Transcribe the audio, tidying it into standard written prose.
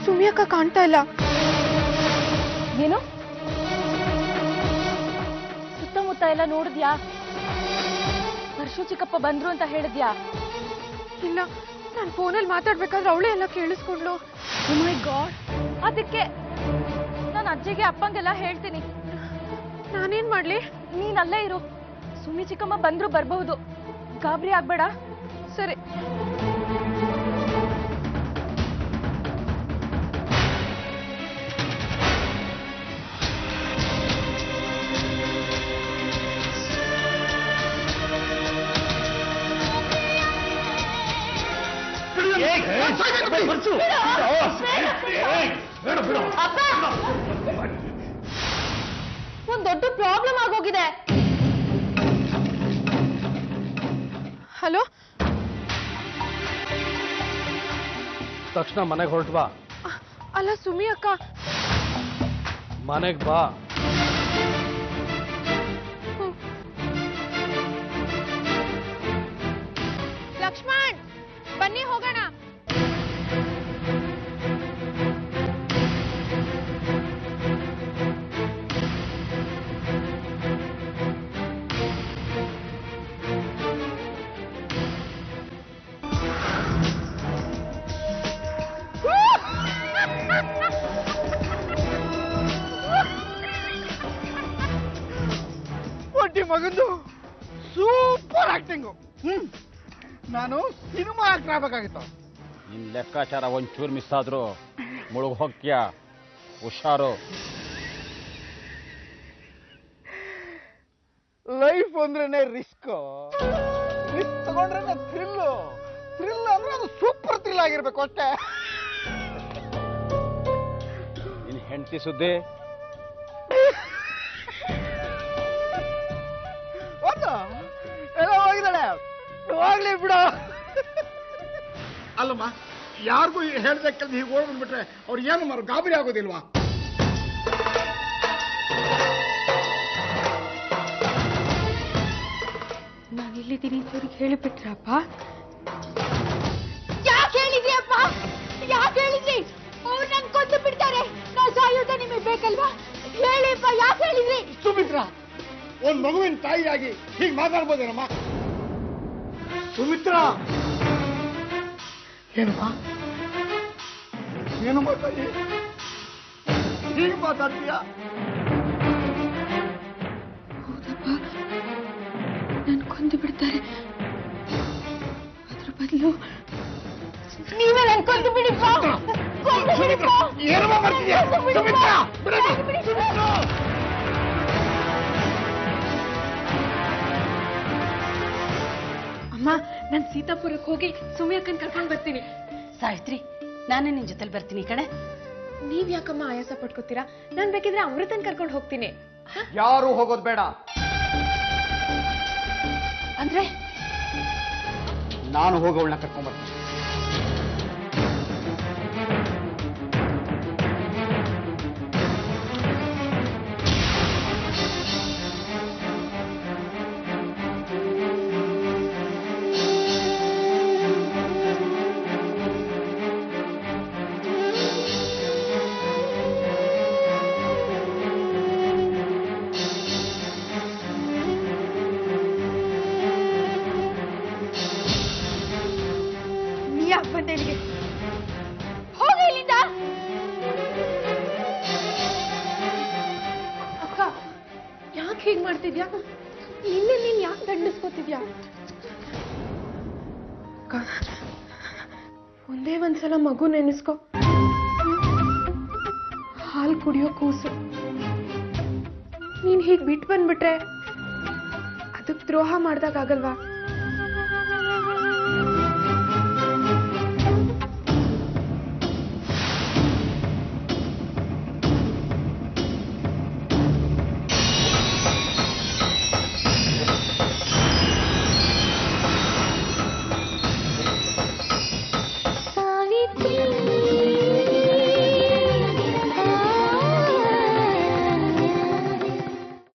ಸುಮಿಯಕ್ಕ ಕಾಣ್ತಾ ಇಲ್ಲ. ಏನು ಸುತ್ತಮುತ್ತ ಎಲ್ಲ ನೋಡಿದ್ಯಾ? ಪರಶು ಚಿಕ್ಕಪ್ಪ ಬಂದ್ರು ಅಂತ ಹೇಳಿದ್ಯಾ? ಇಲ್ಲ, ನಾನು ಫೋನಲ್ಲಿ ಮಾತಾಡ್ಬೇಕಾದ್ರೆ ಅವಳೇ ಎಲ್ಲ ಕೇಳಿಸ್ಕೊಂಡ್ಲು. ಓ ಮೈ ಗಾಡ್, ಅದಕ್ಕೆ ನಾನು ಅಜ್ಜಿಗೆ ಅಪ್ಪಂಗೆಲ್ಲ ಹೇಳ್ತೀನಿ. ನಾನೇನ್ ಮಾಡ್ಲಿ? ನೀನ್ ಅಲ್ಲೇ ಇರು. ಸುಮಿ ಚಿಕ್ಕಮ್ಮ ಬಂದ್ರು ಬರ್ಬಹುದು, ಗಾಬರಿ ಆಗ್ಬೇಡ. ಸರಿ. ಒಂದ್ ದೊಡ್ಡ ಪ್ರಾಬ್ಲಮ್ ಆಗೋಗಿದೆ. ಹಲೋ, ತಕ್ಷಣ ಮನೆಗೆ ಹೊರಟು ಬಾ. ಅಲ್ಲ ಸುಮಿ ಅಕ್ಕ, ಮನೆಗೆ ಬಾ. ಲಕ್ಷ್ಮಣ್ ಬನ್ನಿ ಹೋಗೋಣ. ಒಟ್ಟಿ ಮಗಂದು ಸೂಪರ್ ಆಕ್ಟಿಂಗು. ನಾನು ಸಿನಿಮಾ ಆಕ್ಟರ್ ಆಗ್ಬೇಕಾಗಿತ್ತು. ನಿನ್ ಲೆಕ್ಕಾಚಾರ ಒಂಚೂರು ಮಿಸ್ ಆದ್ರು ಮುಳುಗ್ ಹೋಗ್ತೀಯ, ಹುಷಾರು. ಲೈಫ್ ಅಂದ್ರೇನೆ ರಿಸ್ಕ್ ತಗೊಂಡ್ರೆ ಥ್ರಿಲ್ಲು. ಥ್ರಿಲ್ ಅಂದ್ರೆ ಅದು ಸೂಪರ್ ಥ್ರಿಲ್ ಆಗಿರ್ಬೇಕು ಅಷ್ಟೇ. ನಿನ್ ಹೆಂಡತಿ ಸುದ್ದಿ ಎಲ್ಲ ಹೋಗಿದ್ದಾಳೆ, ಹೋಗ್ಲಿ ಬಿಡು. ಅಲ್ಲಮ್ಮ, ಯಾರಿಗೂ ಹೇಳ್ದಕ್ಕಂತ ಹೀಗೆ ಓಡ್ಬಿಟ್ರೆ ಅವ್ರು ಏನು ಮಾರು ಗಾಬರಿ ಆಗೋದಿಲ್ವಾ? ನಾನಿಲ್ಲಿದ್ದೀನಿ ಅಂತ ಅವ್ರಿಗೆ ಹೇಳಿಬಿಟ್ರಪ್ಪ? ಯಾಕೆ ಹೇಳಿದ್ರಿ ಅಪ್ಪ? ಯಾಕೆ ಹೇಳಿದ್ರಿ? ಅವ್ರು ನನ್ ಕೊಂದು ಬಿಡ್ತಾರೆ. ನಾವು ಸಾಯೋದ ನಿಮಗೆ ಬೇಕಲ್ವಾ? ಹೇಳಿಪ್ಪ, ಯಾಕೆ ಹೇಳಿದ್ರಿ? ಸುಮಿತ್ರಾ, ಒಂದ್ ಮಗುವಿನ ತಾಯಿಯಾಗಿ ಹೀಗೆ ಮಾತಾಡ್ಬೋದೇನಮ್ಮ? ಸುಮಿತ್ರಾ, ಏನಮ್ಮ ಏನು ಮಾತಾಡಿ ಹೀಗೆ ಮಾತಾಡ್ತೀಯಾ? ಹೌದಪ್ಪ, ನನ್ ಕೊಂದು ಬಿಡ್ತಾರೆ. ಅದ್ರ ಬದಲು ನೀವೇ ನನ್ ಕೊಂದು ಬಿಡಿಪ್ಪ. ಕೊಂದು ಬಿಡಿಪ್ಪ. ಏನಮ್ಮ ಮಾಡ್ತೀಯಾ? ಸುಮಿತ್ರಾ, ಬಿಡಮ್ಮ. ಸುಮಿತ್ರಾ, ಅಮ್ಮ, ನಾನು ಸೀತಾಪುರಕ್ಕೆ ಹೋಗಿ ಸುಮಿ ಅಕ್ಕನ್ ಕರ್ಕೊಂಡು ಬರ್ತೀನಿ. ಸಾವಿತ್ರಿ, ನಾನೇ ನಿನ್ ಜೊತೆಲಿ ಬರ್ತೀನಿ ಕಣೆ. ನೀವ್ ಯಾಕಮ್ಮ ಆಯಾಸ ಪಟ್ಕೋತೀರಾ? ನಾನ್ ಬೇಕಿದ್ರೆ ಅಮೃತನ್ ಕರ್ಕೊಂಡು ಹೋಗ್ತೀನಿ. ಯಾರು ಹೋಗೋದು ಬೇಡ. ಅಂದ್ರೆ ನಾನು ಹೋಗೋಳನ್ನ ಕರ್ಕೊಂಡ್ಬರ್ತೀನಿ. ಹೋಗಿ ಇಲ್ಲಿಂದ. ಅಕ್ಕ, ಯಾಕೆ ಹೀಗ್ ಮಾಡ್ತಿದ್ಯಾ? ನಿನ್ನೆ ನೀನ್ ಯಾಕೆ ದಂಡಿಸ್ಕೋತಿದ್ಯಾ? ಅಕ್ಕ, ಒಂದೇ ಒಂದ್ಸಲ ಮಗು ನೆನೆಸ್ಕೊ. ಹಾಲು ಕುಡಿಯೋ ಕೂಸು. ನೀನ್ ಹೀಗ್ ಬಿಟ್ಟು ಬಂದ್ಬಿಟ್ರೆ ಅದಕ್ ದ್ರೋಹ ಮಾಡ್ದಾಗಲ್ವಾ?